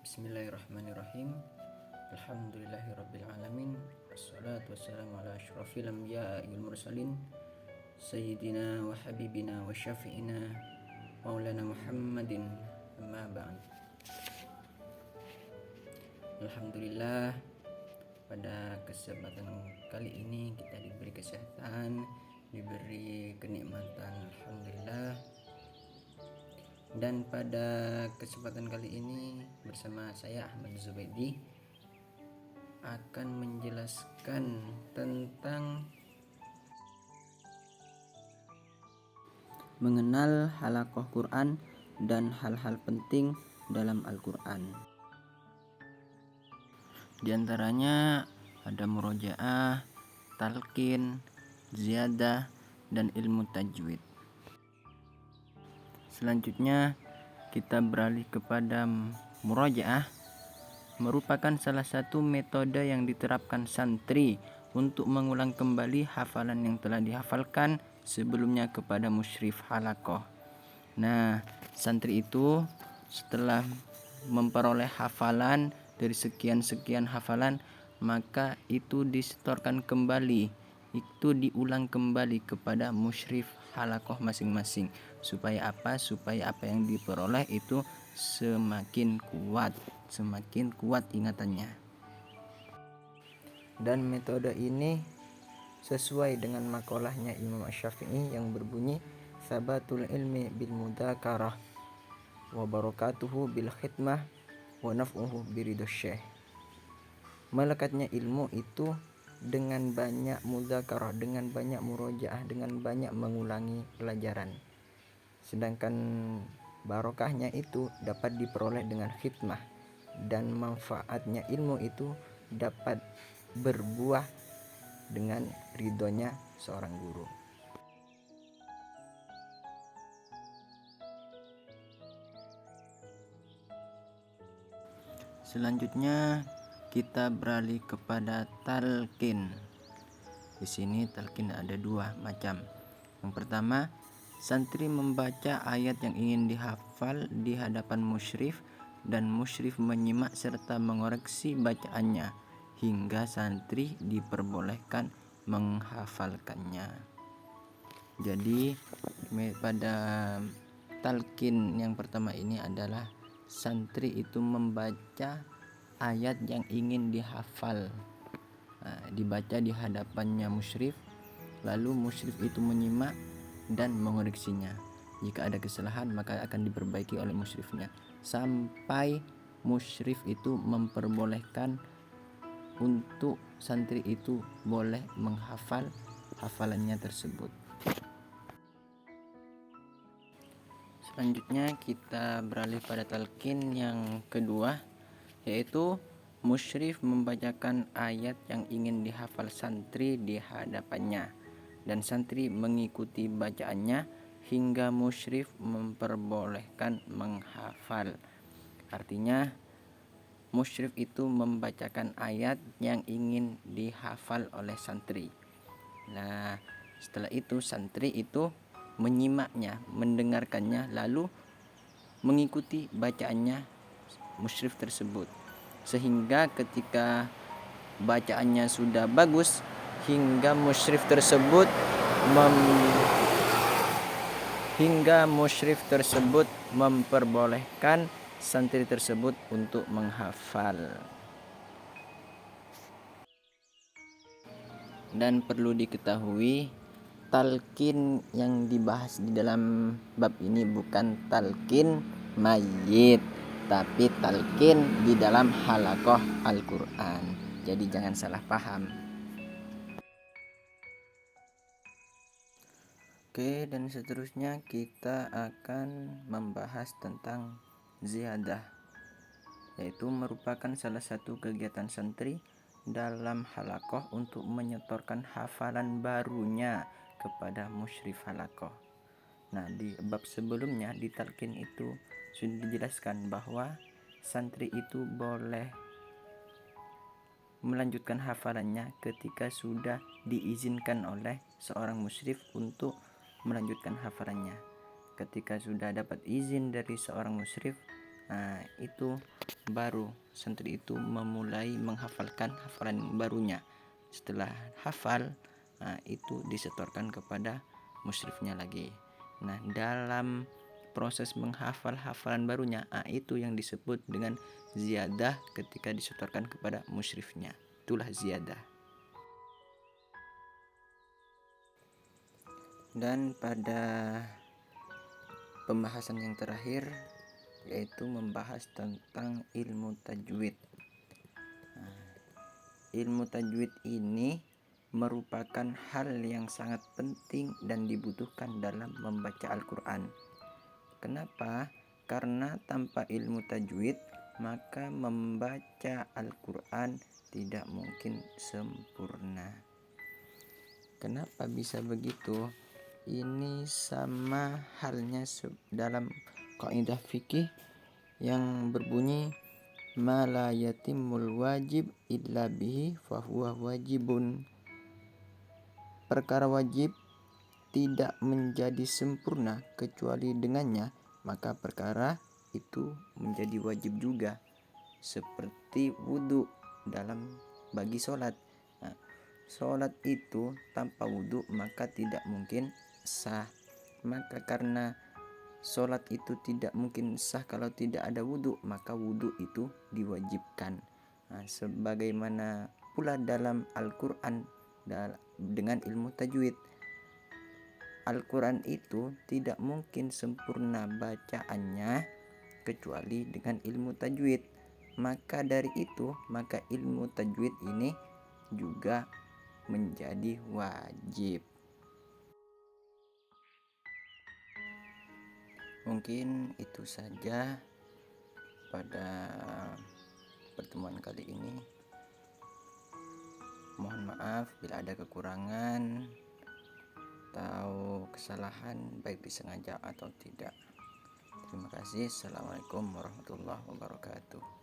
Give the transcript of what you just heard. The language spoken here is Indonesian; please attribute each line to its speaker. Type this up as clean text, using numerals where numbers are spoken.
Speaker 1: Bismillahirrahmanirrahim. Alhamdulillahirrabbilalamin. Assalatu wassalamu ala ashrafil anbiya wal mursalin Sayyidina wa habibina wa syafi'ina Maulana Muhammadin. Amma ba'd. Alhamdulillah, pada kesempatan kali ini kita diberi kesehatan, diberi kenikmatan. Alhamdulillah. Dan pada kesempatan kali ini bersama saya Ahmad Zubaidi akan menjelaskan tentang mengenal halaqah Quran dan hal-hal penting dalam Al-Quran. Di antaranya ada murojaah, talqin, ziyadah, dan ilmu tajwid. Selanjutnya kita beralih kepada murojaah, merupakan salah satu metode yang diterapkan santri untuk mengulang kembali hafalan yang telah dihafalkan sebelumnya kepada musyrif halaqah. Nah, santri itu setelah memperoleh hafalan dari sekian-sekian hafalan, maka itu disetorkan kembali, itu diulang kembali kepada musyrif halaqah masing-masing. Supaya apa? Supaya apa yang diperoleh itu semakin kuat ingatannya. Dan metode ini sesuai dengan makalahnya Imam Asy-Syafi'i yang berbunyi sabatul ilmi bil mudzakarah wa barakatuhu bil khidmah wa naf'uhu biridhas syekh. Melekatnya ilmu itu dengan banyak mudzakarah, dengan banyak murojaah, dengan banyak mengulangi pelajaran. Sedangkan barokahnya itu dapat diperoleh dengan khidmah, dan manfaatnya ilmu itu dapat berbuah dengan ridhonya seorang guru. Selanjutnya kita beralih kepada talqin. Di sini talqin ada dua macam. Yang pertama, santri membaca ayat yang ingin dihafal di hadapan musyrif, dan musyrif menyimak serta mengoreksi bacaannya hingga santri diperbolehkan menghafalkannya. Jadi pada talqin yang pertama ini adalah santri itu membaca ayat yang ingin dihafal, dibaca di hadapannya musyrif, lalu musyrif itu menyimak dan mengoreksinya. Jika ada kesalahan maka akan diperbaiki oleh musyrifnya sampai musyrif itu memperbolehkan untuk santri itu boleh menghafal hafalannya tersebut. Selanjutnya kita beralih pada talqin yang kedua, yaitu musyrif membacakan ayat yang ingin dihafal santri di hadapannya, dan santri mengikuti bacaannya hingga musyrif memperbolehkan menghafal. Artinya musyrif itu membacakan ayat yang ingin dihafal oleh santri. Nah, setelah itu santri itu menyimaknya, mendengarkannya, lalu mengikuti bacaannya musyrif tersebut, sehingga ketika bacaannya sudah bagus hingga musyrif tersebut memperbolehkan santri tersebut untuk menghafal. Dan perlu diketahui, talqin yang dibahas di dalam bab ini bukan talqin mayit, tapi talqin di dalam halaqah Al-Quran. Jadi jangan salah paham. Oke, dan seterusnya kita akan membahas tentang ziyadah, yaitu merupakan salah satu kegiatan santri dalam halaqah untuk menyetorkan hafalan barunya kepada musyrif halaqah. Nah, di bab sebelumnya di talqin itu sudah dijelaskan bahwa santri itu boleh melanjutkan hafalannya ketika sudah diizinkan oleh seorang musyrif untuk melanjutkan hafalannya. Ketika sudah dapat izin dari seorang musyrif, itu baru santri itu memulai menghafalkan hafalan barunya. Setelah hafal, itu disetorkan kepada musyrifnya lagi. Nah, dalam proses menghafal hafalan barunya, itu yang disebut dengan ziyadah ketika disetorkan kepada musyrifnya. Itulah ziyadah. Dan pada pembahasan yang terakhir, yaitu membahas tentang ilmu tajwid. Ilmu tajwid ini merupakan hal yang sangat penting dan dibutuhkan dalam membaca Al-Quran. Kenapa? Karena tanpa ilmu tajwid, maka membaca Al-Quran tidak mungkin sempurna. Kenapa bisa begitu? Ini sama halnya dalam kaidah fikih yang berbunyi ma la yatimul wajib illa bihi fahuwa wajibun. Perkara wajib tidak menjadi sempurna kecuali dengannya, maka perkara itu menjadi wajib juga. Seperti wudhu dalam bagi sholat. Sholat itu tanpa wudhu maka tidak mungkin sah. Maka karena sholat itu tidak mungkin sah kalau tidak ada wudhu, maka wudhu itu diwajibkan. Sebagaimana pula dalam Al-Quran dengan ilmu tajwid. Al-Quran itu tidak mungkin sempurna bacaannya kecuali dengan ilmu tajwid. Maka dari itu, maka ilmu tajwid ini juga menjadi wajib. Mungkin itu saja pada pertemuan kali ini. Mohon maaf bila ada kekurangan atau kesalahan, baik disengaja atau tidak. Terima kasih. Assalamualaikum warahmatullahi wabarakatuh.